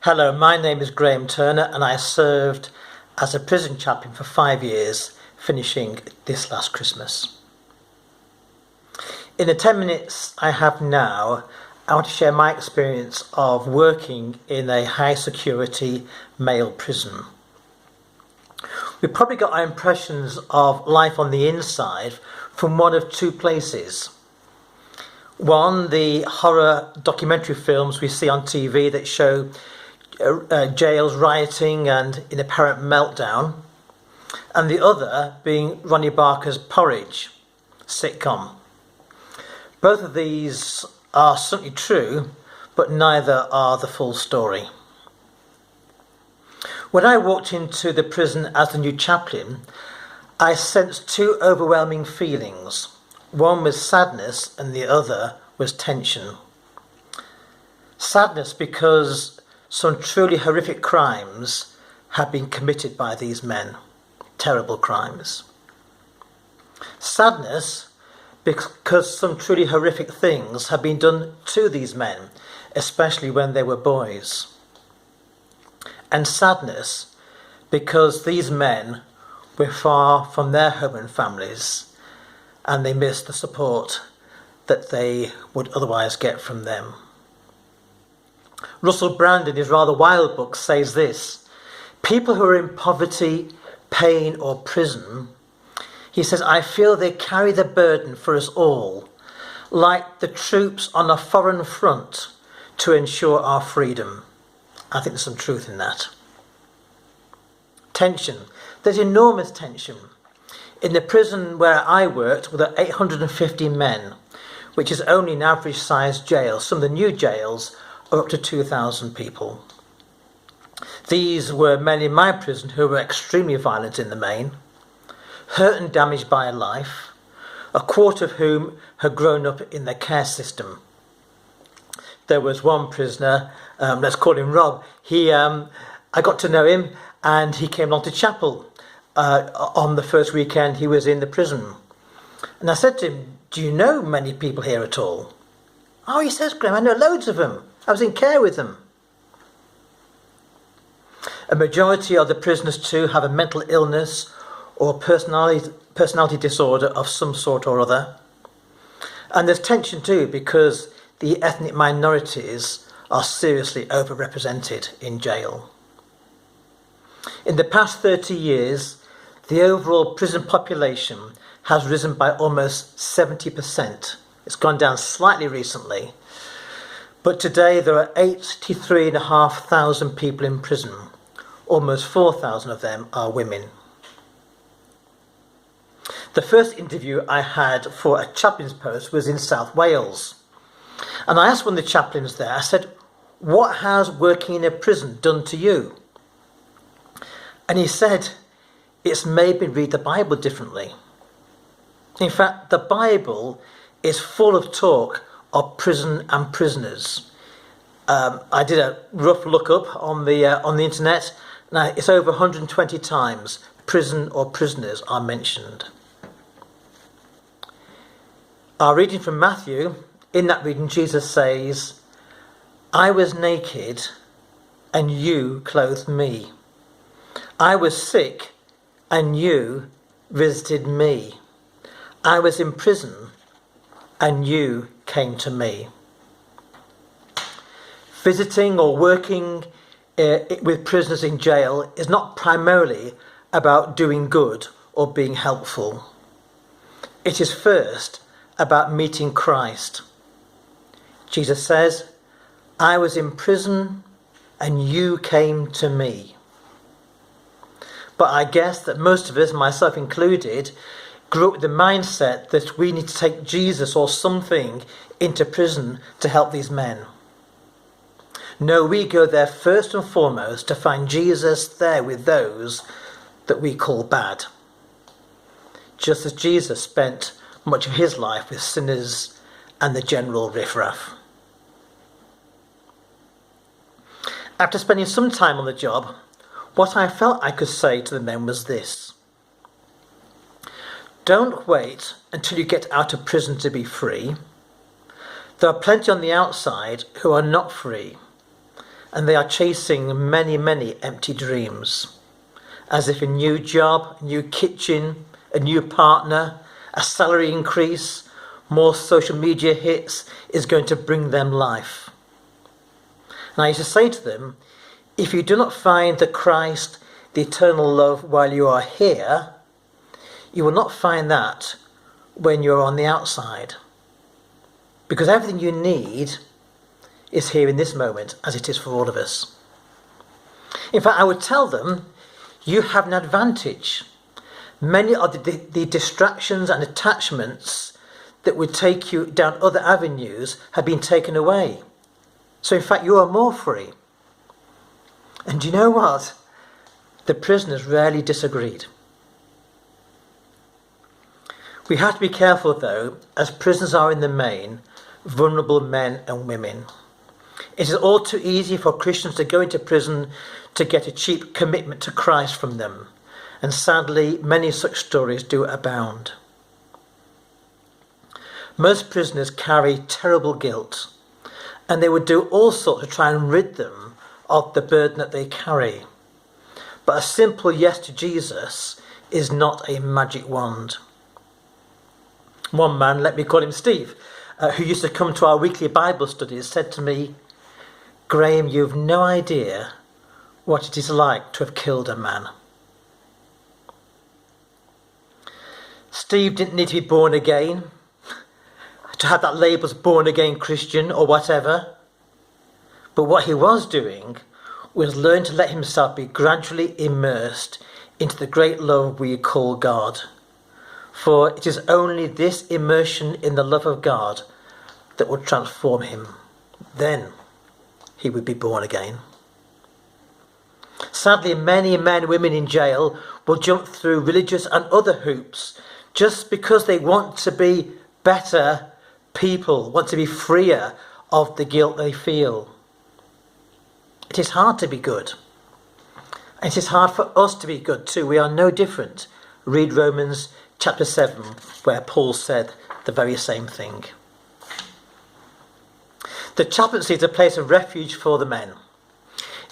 Hello, my name is Graham Turner and I served as a prison chaplain for 5 years, finishing this last Christmas. In the 10 minutes I have now, I want to share my experience of working in a high security male prison. We probably got our impressions of life on the inside from one of two places. One, the horror documentary films we see on TV that show jails rioting and in apparent meltdown, and the other being Ronnie Barker's Porridge sitcom. Both of these are certainly true, but neither are the full story. When I walked into the prison as the new chaplain, I sensed two overwhelming feelings. One was sadness and the other was tension. Sadness because some truly horrific crimes have been committed by these men. Terrible crimes. Sadness because some truly horrific things have been done to these men, especially when they were boys. And sadness because these men were far from their home and families and they missed the support that they would otherwise get from them. Russell Brand, in his rather wild book, says this: people who are in poverty, pain or prison, he says, I feel they carry the burden for us all, like the troops on a foreign front to ensure our freedom. I think there's some truth in that. Tension. There's enormous tension. In the prison where I worked, there were 850 men, which is only an average sized jail. Some of the new jails are up to 2,000 people. These were men in my prison who were extremely violent in the main, hurt and damaged by life, a quarter of whom had grown up in the care system. There was one prisoner, let's call him Rob. I got to know him and he came along to chapel on the first weekend he was in the prison. And I said to him, do you know many people here at all? Oh, he says, Graham, I know loads of them. I was in care with them. A majority of the prisoners too have a mental illness or personality disorder of some sort or other. And there's tension too because the ethnic minorities are seriously overrepresented in jail. In the past 30 years, the overall prison population has risen by almost 70%. It's gone down slightly recently. But today there are 83,500 people in prison. Almost 4,000 of them are women. The first interview I had for a chaplain's post was in South Wales. And I asked one of the chaplains there, I said, what has working in a prison done to you? And he said, it's made me read the Bible differently. In fact, the Bible is full of talk of prison and prisoners. I did a rough look up on the internet. Now it's over 120 times prison or prisoners are mentioned. Our reading from Matthew, in that reading Jesus says, I was naked and you clothed me. I was sick and you visited me. I was in prison and you came to me. Visiting or working with prisoners in jail is not primarily about doing good or being helpful. It is first about meeting Christ. Jesus says, I was in prison and you came to me. But I guess that most of us, myself included, grew up with the mindset that we need to take Jesus or something into prison to help these men. No, we go there first and foremost to find Jesus there with those that we call bad. Just as Jesus spent much of his life with sinners and the general riffraff. After spending some time on the job, what I felt I could say to the men was this: don't wait until you get out of prison to be free. There are plenty on the outside who are not free, and they are chasing many, many empty dreams, as if a new job, a new kitchen, a new partner, a salary increase, more social media hits is going to bring them life. And I used to say to them, if you do not find the Christ, the eternal love while you are here, you will not find that when you're on the outside. Because everything you need is here in this moment, as it is for all of us. In fact, I would tell them, you have an advantage. Many of the distractions and attachments that would take you down other avenues have been taken away. So in fact, you are more free. And do you know what? The prisoners rarely disagreed. We have to be careful, though, as prisoners are in the main vulnerable men and women. It is all too easy for Christians to go into prison to get a cheap commitment to Christ from them. And sadly, many such stories do abound. Most prisoners carry terrible guilt, and they would do all sorts to try and rid them of the burden that they carry. But a simple yes to Jesus is not a magic wand. One man, let me call him Steve, who used to come to our weekly Bible studies, said to me, "Graham, you've no idea what it is like to have killed a man." Steve didn't need to be born again, to have that label as born again Christian or whatever. But what he was doing was learn to let himself be gradually immersed into the great love we call God. For it is only this immersion in the love of God that would transform him. Then he would be born again. Sadly, many men and women in jail will jump through religious and other hoops just because they want to be better people, want to be freer of the guilt they feel. It is hard to be good. And it is hard for us to be good too. We are no different. Read Romans chapter 7, where Paul said the very same thing. The chaplaincy is a place of refuge for the men.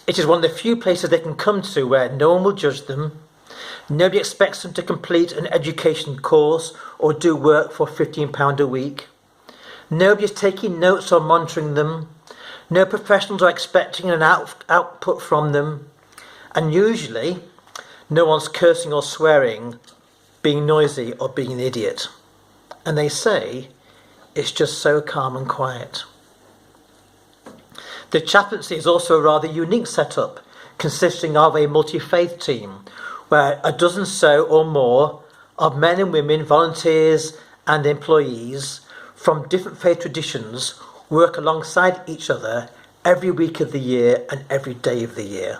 It is one of the few places they can come to where no one will judge them. Nobody expects them to complete an education course or do work for £15 a week. Nobody is taking notes or monitoring them. No professionals are expecting an output from them. And usually, no one's cursing or swearing, being noisy or being an idiot. And they say, it's just so calm and quiet. The chaplaincy is also a rather unique setup, consisting of a multi-faith team, where a dozen so or more of men and women, volunteers and employees from different faith traditions work alongside each other every week of the year and every day of the year,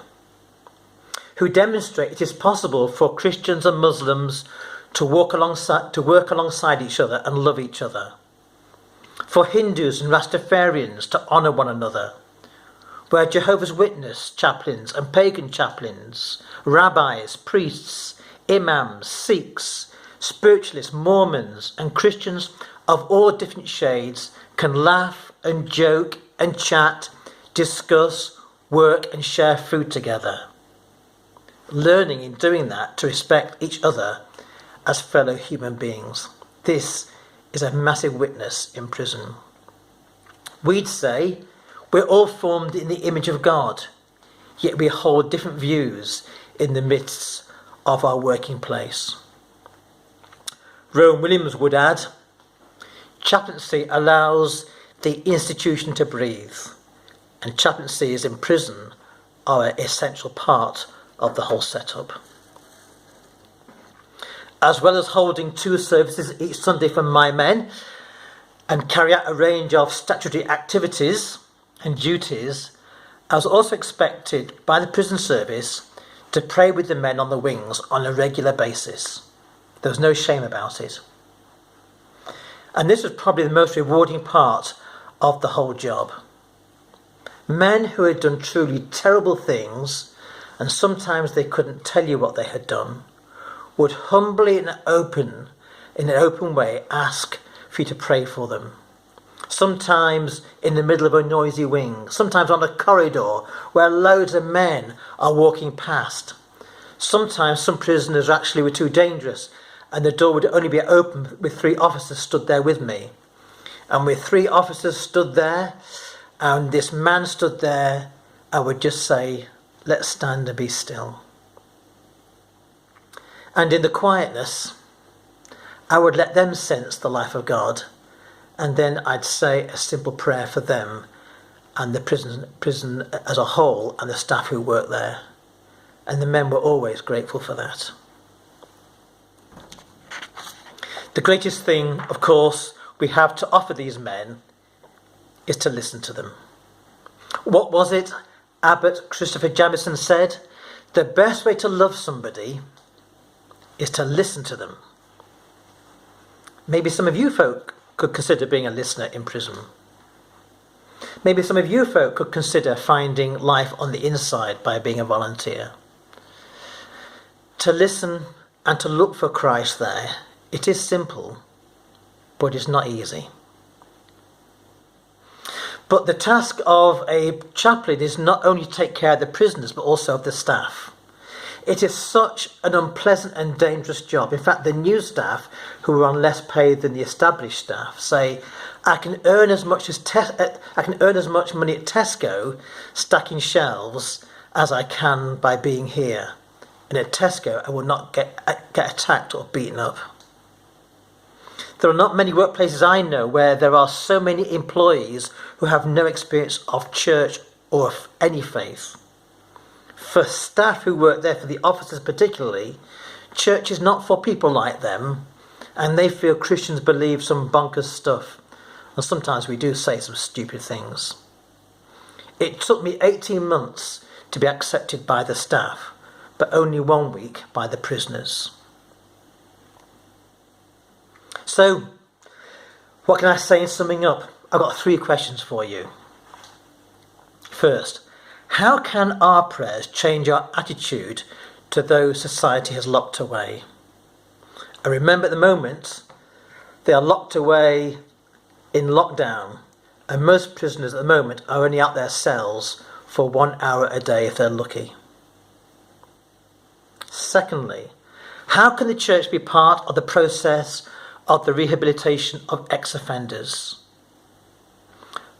who demonstrate it is possible for Christians and Muslims to work alongside each other and love each other, for Hindus and Rastafarians to honour one another, where Jehovah's Witness chaplains and pagan chaplains, rabbis, priests, imams, Sikhs, spiritualists, Mormons and Christians of all different shades can laugh and joke and chat, discuss, work and share food together. Learning in doing that to respect each other as fellow human beings. This is a massive witness in prison. We'd say we're all formed in the image of God, yet we hold different views in the midst of our working place. Rowan Williams would add, chaplaincy allows the institution to breathe, and chaplaincies in prison are an essential part of the whole setup. As well as holding 2 services each Sunday for my men and carry out a range of statutory activities and duties, I was also expected by the prison service to pray with the men on the wings on a regular basis. There was no shame about it. And this was probably the most rewarding part of the whole job. Men who had done truly terrible things, and sometimes they couldn't tell you what they had done, would humbly and in an open way ask for you to pray for them. sometimes in the middle of a noisy wing, sometimes on a corridor where loads of men are walking past. Sometimes some prisoners actually were too dangerous and the door would only be open with 3 officers stood there with me. And with 3 officers stood there and this man stood there, I would just say, let's stand and be still. And in the quietness, I would let them sense the life of God, and then I'd say a simple prayer for them and the prison as a whole and the staff who worked there. And the men were always grateful for that. The greatest thing, of course, we have to offer these men is to listen to them. What was it Abbot Christopher Jamison said? The best way to love somebody is to listen to them. Maybe some of you folk could consider being a listener in prison. Maybe some of you folk could consider finding life on the inside by being a volunteer. To listen and to look for Christ there, it is simple, but it's not easy. But the task of a chaplain is not only to take care of the prisoners, but also of the staff. It is such an unpleasant and dangerous job. In fact, the new staff, who are on less pay than the established staff, say, I can earn as much money at Tesco stacking shelves as I can by being here. And at Tesco, I will not get attacked or beaten up. There are not many workplaces I know where there are so many employees who have no experience of church or of any faith. For staff who work there, for the officers particularly, church is not for people like them, and they feel Christians believe some bonkers stuff, and sometimes we do say some stupid things. It took me 18 months to be accepted by the staff, but only 1 week by the prisoners. So, what can I say in summing up? I've got 3 questions for you. First, how can our prayers change our attitude to those society has locked away? And remember, at the moment, they are locked away in lockdown, and most prisoners at the moment are only out their cells for 1 hour a day if they're lucky. Secondly, how can the church be part of the process of the rehabilitation of ex-offenders?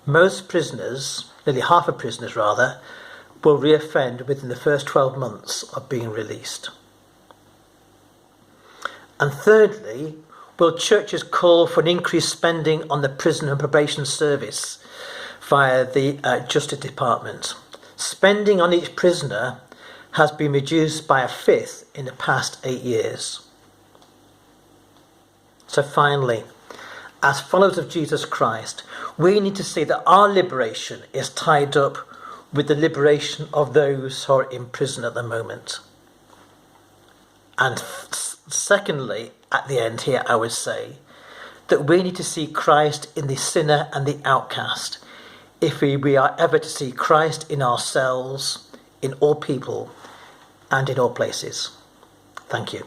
Most prisoners, nearly half of prisoners rather, will reoffend within the first 12 months of being released. And thirdly, will churches call for an increased spending on the prison and probation service via the Justice Department? Spending on each prisoner has been reduced by 1/5 in the past 8 years. So finally, as followers of Jesus Christ, we need to see that our liberation is tied up with the liberation of those who are in prison at the moment. And secondly, at the end here, I would say that we need to see Christ in the sinner and the outcast if we are ever to see Christ in ourselves, in all people, and in all places. Thank you.